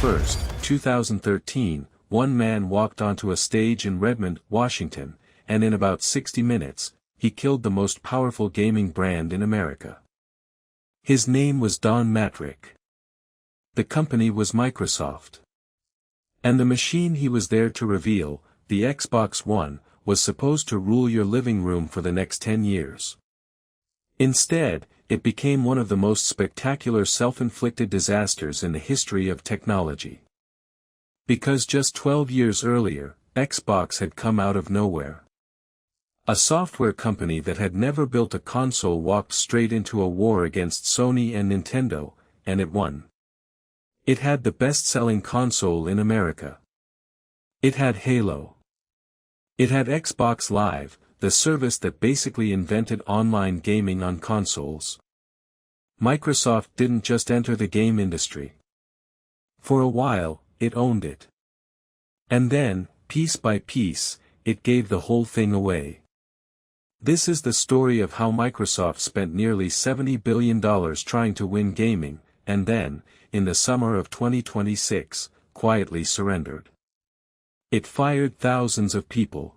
1, 2013, one man walked onto a stage in Redmond, Washington, and in about 60 minutes, he killed the most powerful gaming brand in America. His name was Don Mattrick. The company was Microsoft. And the machine he was there to reveal, the Xbox One, was supposed to rule your living room for the next 10 years. Instead, it became one of the most spectacular self-inflicted disasters in the history of technology. Because just 12 years earlier, Xbox had come out of nowhere. A software company that had never built a console walked straight into a war against Sony and Nintendo, and it won. It had the best-selling console in America. It had Halo. It had Xbox Live, the service that basically invented online gaming on consoles. Microsoft didn't just enter the game industry. For a while, it owned it. And then, piece by piece, it gave the whole thing away. This is the story of how Microsoft spent nearly $70 billion trying to win gaming, and then, in the summer of 2026, quietly surrendered. It fired thousands of people.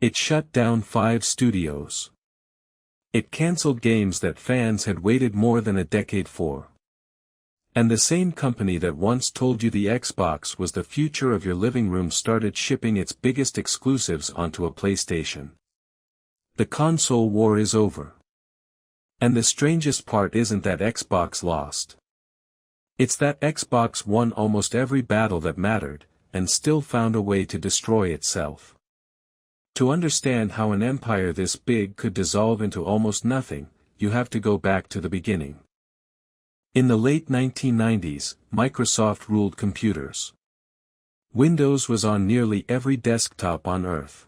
It shut down 5 studios. It cancelled games that fans had waited more than a decade for. And the same company that once told you the Xbox was the future of your living room started shipping its biggest exclusives onto a PlayStation. The console war is over. And the strangest part isn't that Xbox lost. It's that Xbox won almost every battle that mattered, and still found a way to destroy itself. To understand how an empire this big could dissolve into almost nothing, you have to go back to the beginning. In the late 1990s, Microsoft ruled computers. Windows was on nearly every desktop on Earth.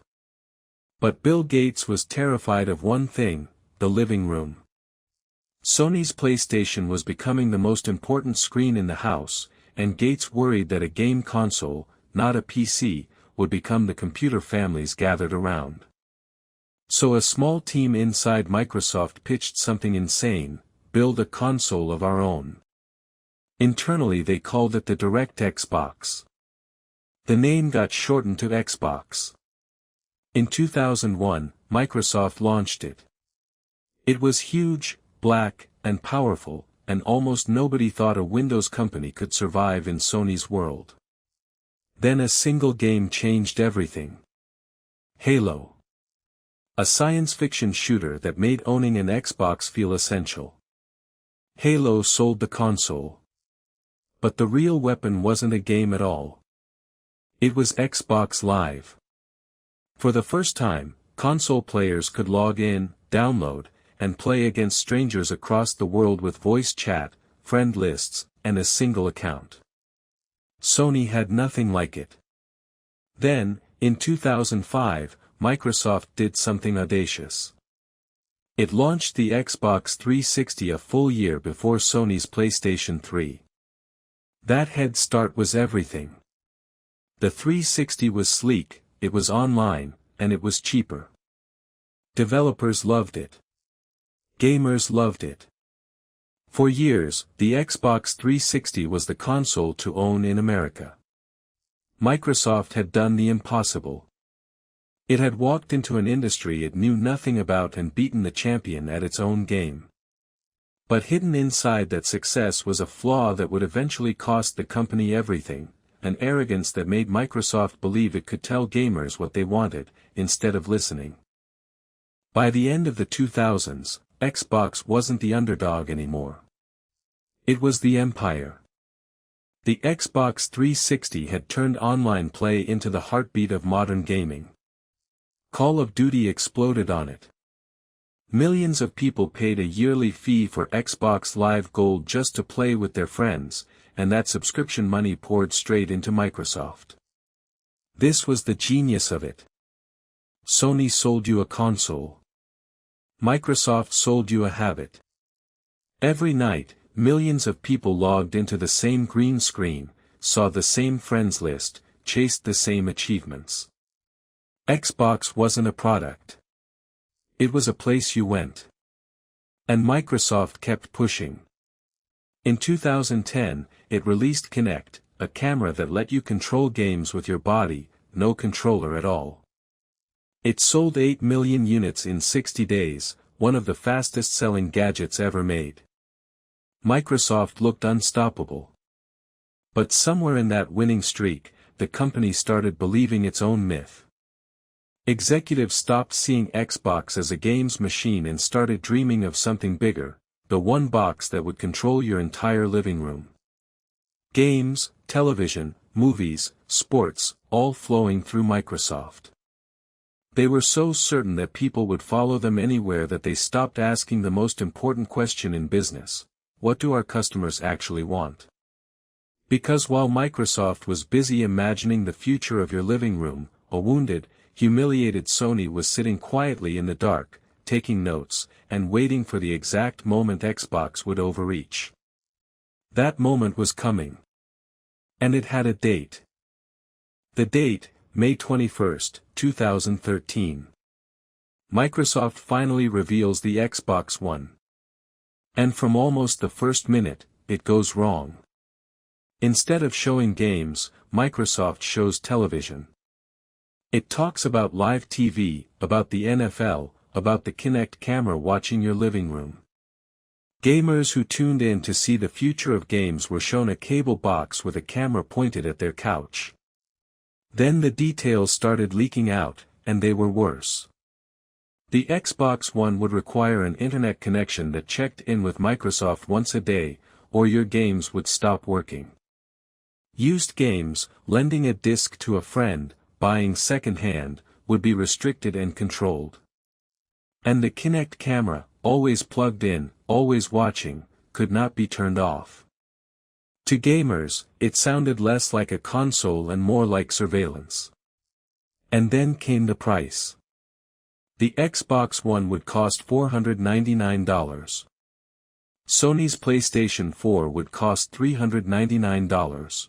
But Bill Gates was terrified of one thing, the living room. Sony's PlayStation was becoming the most important screen in the house, and Gates worried that a game console, not a PC, would become the computer families gathered around. So a small team inside Microsoft pitched something insane: build a console of our own. Internally they called it the Direct Xbox. The name got shortened to Xbox. In 2001, Microsoft launched it. It was huge, black, and powerful, and almost nobody thought a Windows company could survive in Sony's world. Then a single game changed everything. Halo. A science fiction shooter that made owning an Xbox feel essential. Halo sold the console. But the real weapon wasn't a game at all. It was Xbox Live. For the first time, console players could log in, download, and play against strangers across the world with voice chat, friend lists, and a single account. Sony had nothing like it. Then, in 2005, Microsoft did something audacious. It launched the Xbox 360 a full year before Sony's PlayStation 3. That head start was everything. The 360 was sleek, it was online, and it was cheaper. Developers loved it. Gamers loved it. For years, the Xbox 360 was the console to own in America. Microsoft had done the impossible. It had walked into an industry it knew nothing about and beaten the champion at its own game. But hidden inside that success was a flaw that would eventually cost the company everything: an arrogance that made Microsoft believe it could tell gamers what they wanted, instead of listening. By the end of the 2000s, Xbox wasn't the underdog anymore. It was the empire. The Xbox 360 had turned online play into the heartbeat of modern gaming. Call of Duty exploded on it. Millions of people paid a yearly fee for Xbox Live Gold just to play with their friends, and that subscription money poured straight into Microsoft. This was the genius of it. Sony sold you a console. Microsoft sold you a habit. Every night, millions of people logged into the same green screen, saw the same friends list, chased the same achievements. Xbox wasn't a product. It was a place you went. And Microsoft kept pushing. In 2010, it released Kinect, a camera that let you control games with your body, no controller at all. It sold 8 million units in 60 days, one of the fastest-selling gadgets ever made. Microsoft looked unstoppable. But somewhere in that winning streak, the company started believing its own myth. Executives stopped seeing Xbox as a games machine and started dreaming of something bigger, the one box that would control your entire living room. Games, television, movies, sports, all flowing through Microsoft. They were so certain that people would follow them anywhere that they stopped asking the most important question in business: what do our customers actually want? Because while Microsoft was busy imagining the future of your living room, a wounded, humiliated Sony was sitting quietly in the dark, taking notes, and waiting for the exact moment Xbox would overreach. That moment was coming. And it had a date. The date, May 21, 2013. Microsoft finally reveals the Xbox One. And from almost the first minute, it goes wrong. Instead of showing games, Microsoft shows television. It talks about live TV, about the NFL, about the Kinect camera watching your living room. Gamers who tuned in to see the future of games were shown a cable box with a camera pointed at their couch. Then the details started leaking out, and they were worse. The Xbox One would require an internet connection that checked in with Microsoft once a day, or your games would stop working. Used games, lending a disc to a friend, buying second-hand, would be restricted and controlled. And the Kinect camera, always plugged in, always watching, could not be turned off. To gamers, it sounded less like a console and more like surveillance. And then came the price. The Xbox One would cost $499. Sony's PlayStation 4 would cost $399.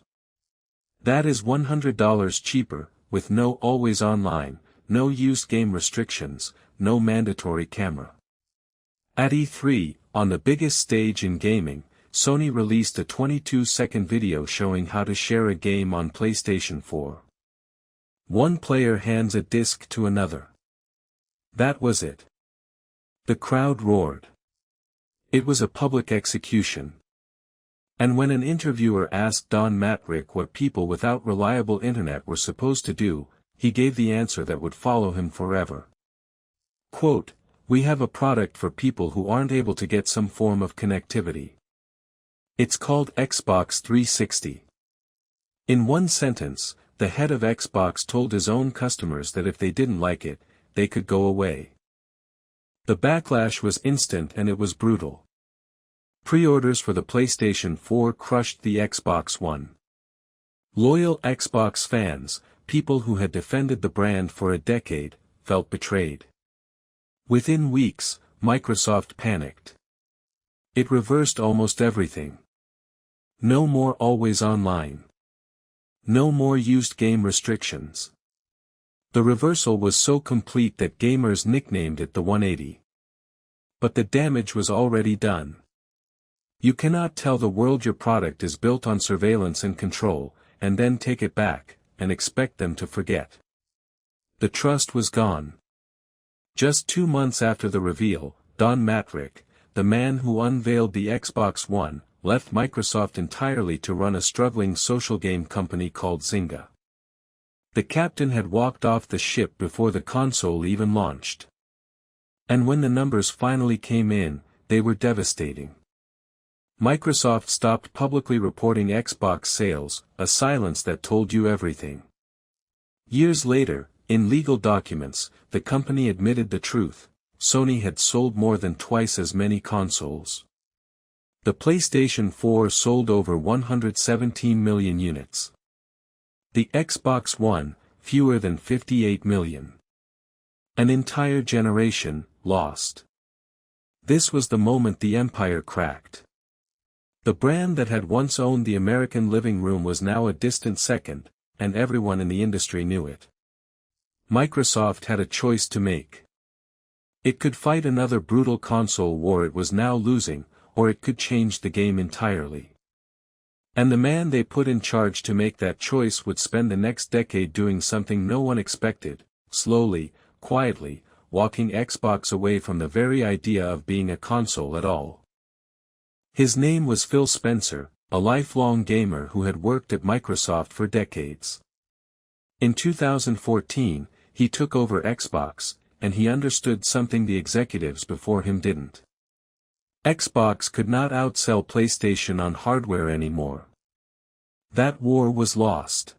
That is $100 cheaper, with no always online, no used game restrictions, no mandatory camera. At E3, on the biggest stage in gaming, Sony released a 22-second video showing how to share a game on PlayStation 4. One player hands a disc to another. That was it. The crowd roared. It was a public execution. And when an interviewer asked Don Mattrick what people without reliable internet were supposed to do, he gave the answer that would follow him forever. Quote, "We have a product for people who aren't able to get some form of connectivity. It's called Xbox 360. In one sentence, the head of Xbox told his own customers that if they didn't like it, they could go away. The backlash was instant and it was brutal. Pre-orders for the PlayStation 4 crushed the Xbox One. Loyal Xbox fans, people who had defended the brand for a decade, felt betrayed. Within weeks, Microsoft panicked. It reversed almost everything. No more always online. No more used game restrictions. The reversal was so complete that gamers nicknamed it the 180. But the damage was already done. You cannot tell the world your product is built on surveillance and control, and then take it back, and expect them to forget. The trust was gone. Just 2 months after the reveal, Don Mattrick, the man who unveiled the Xbox One, left Microsoft entirely to run a struggling social game company called Zynga. The captain had walked off the ship before the console even launched. And when the numbers finally came in, they were devastating. Microsoft stopped publicly reporting Xbox sales, a silence that told you everything. Years later, in legal documents, the company admitted the truth: Sony had sold more than twice as many consoles. The PlayStation 4 sold over 117 million units. The Xbox One, fewer than 58 million. An entire generation, lost. This was the moment the empire cracked. The brand that had once owned the American living room was now a distant second, and everyone in the industry knew it. Microsoft had a choice to make. It could fight another brutal console war it was now losing, or it could change the game entirely. And the man they put in charge to make that choice would spend the next decade doing something no one expected, slowly, quietly, walking Xbox away from the very idea of being a console at all. His name was Phil Spencer, a lifelong gamer who had worked at Microsoft for decades. In 2014, he took over Xbox, and he understood something the executives before him didn't. Xbox could not outsell PlayStation on hardware anymore. That war was lost.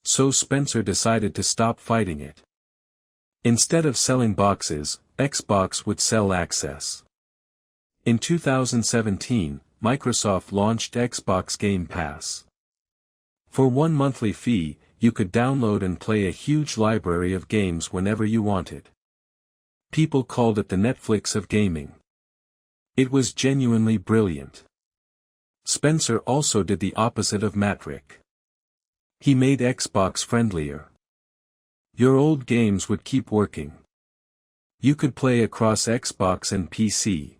So Spencer decided to stop fighting it. Instead of selling boxes, Xbox would sell access. In 2017, Microsoft launched Xbox Game Pass. For one monthly fee, you could download and play a huge library of games whenever you wanted. People called it the Netflix of gaming. It was genuinely brilliant. Spencer also did the opposite of Mattrick. He made Xbox friendlier. Your old games would keep working. You could play across Xbox and PC.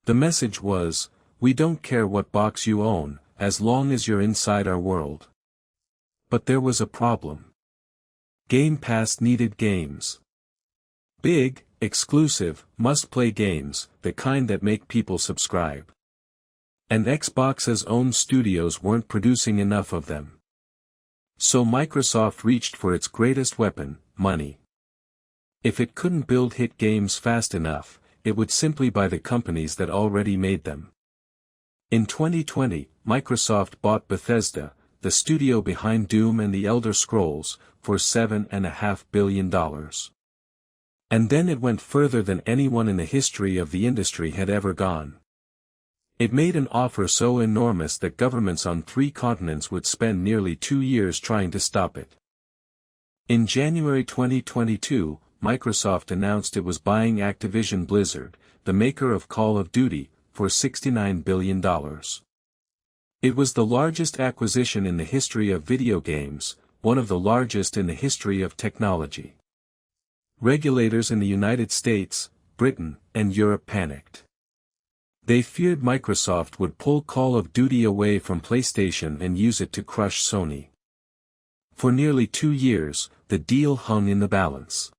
The message was, we don't care what box you own, as long as you're inside our world. But there was a problem. Game Pass needed games. Big, exclusive, must-play games, the kind that make people subscribe. And Xbox's own studios weren't producing enough of them. So Microsoft reached for its greatest weapon, money. If it couldn't build hit games fast enough, it would simply buy the companies that already made them. In 2020, Microsoft bought Bethesda, the studio behind Doom and The Elder Scrolls, for $7.5 billion. And then it went further than anyone in the history of the industry had ever gone. It made an offer so enormous that governments on 3 continents would spend nearly 2 years trying to stop it. In January 2022, Microsoft announced it was buying Activision Blizzard, the maker of Call of Duty, for $69 billion. It was the largest acquisition in the history of video games, one of the largest in the history of technology. Regulators in the United States, Britain, and Europe panicked. They feared Microsoft would pull Call of Duty away from PlayStation and use it to crush Sony. For nearly 2 years, the deal hung in the balance.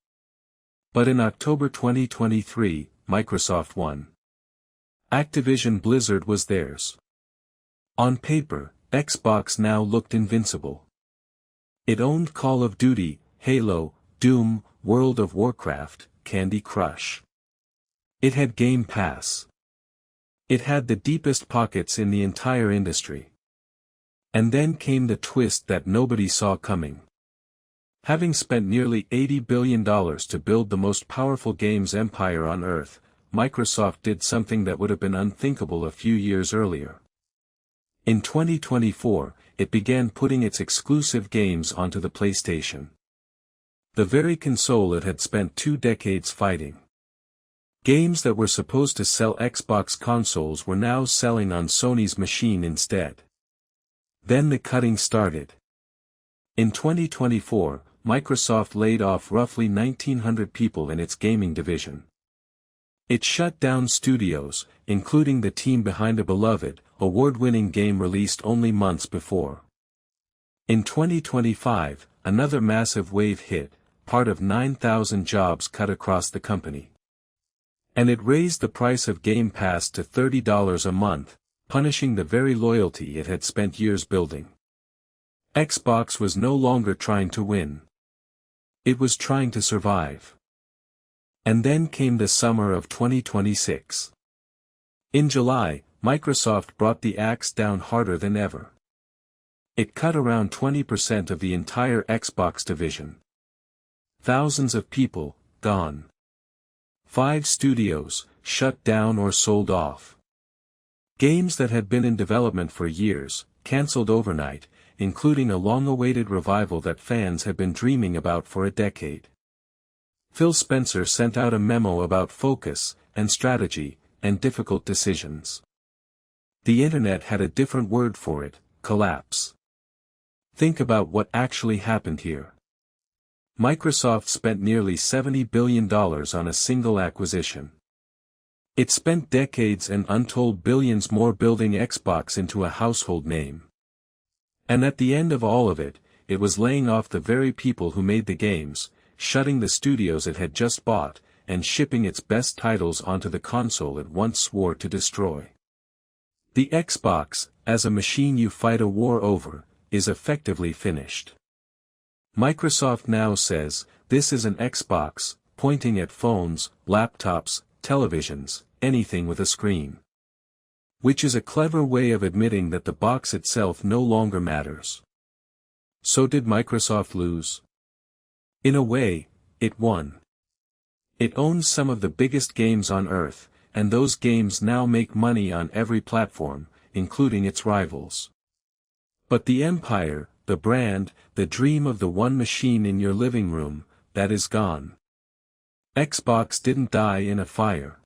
But in October 2023, Microsoft won. Activision Blizzard was theirs. On paper, Xbox now looked invincible. It owned Call of Duty, Halo, Doom, World of Warcraft, Candy Crush. It had Game Pass. It had the deepest pockets in the entire industry. And then came the twist that nobody saw coming. Having spent nearly $80 billion to build the most powerful games empire on Earth, Microsoft did something that would have been unthinkable a few years earlier. In 2024, it began putting its exclusive games onto the PlayStation. The very console it had spent 2 decades fighting. Games that were supposed to sell Xbox consoles were now selling on Sony's machine instead. Then the cutting started. In 2024, Microsoft laid off roughly 1,900 people in its gaming division. It shut down studios, including the team behind a beloved, award-winning game released only months before. In 2025, another massive wave hit, part of 9,000 jobs cut across the company. And it raised the price of Game Pass to $30 a month, punishing the very loyalty it had spent years building. Xbox was no longer trying to win. It was trying to survive. And then came the summer of 2026. In July, Microsoft brought the axe down harder than ever. It cut around 20% of the entire Xbox division. Thousands of people, gone. 5 studios, shut down or sold off. Games that had been in development for years, cancelled overnight, including a long-awaited revival that fans had been dreaming about for a decade. Phil Spencer sent out a memo about focus, and strategy, and difficult decisions. The internet had a different word for it, collapse. Think about what actually happened here. Microsoft spent nearly $70 billion on a single acquisition. It spent decades and untold billions more building Xbox into a household name. And at the end of all of it, it was laying off the very people who made the games, shutting the studios it had just bought, and shipping its best titles onto the console it once swore to destroy. The Xbox, as a machine you fight a war over, is effectively finished. Microsoft now says, this is an Xbox, pointing at phones, laptops, televisions, anything with a screen. Which is a clever way of admitting that the box itself no longer matters. So did Microsoft lose? In a way, it won. It owns some of the biggest games on Earth, and those games now make money on every platform, including its rivals. But the empire, the brand, the dream of the one machine in your living room, that is gone. Xbox didn't die in a fire.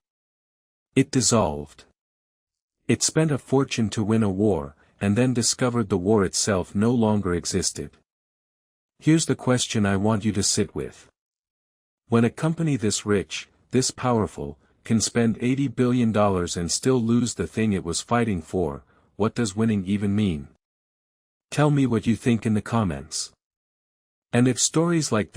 It dissolved. It spent a fortune to win a war, and then discovered the war itself no longer existed. Here's the question I want you to sit with. When a company this rich, this powerful, can spend $80 billion and still lose the thing it was fighting for, what does winning even mean? Tell me what you think in the comments. And if stories like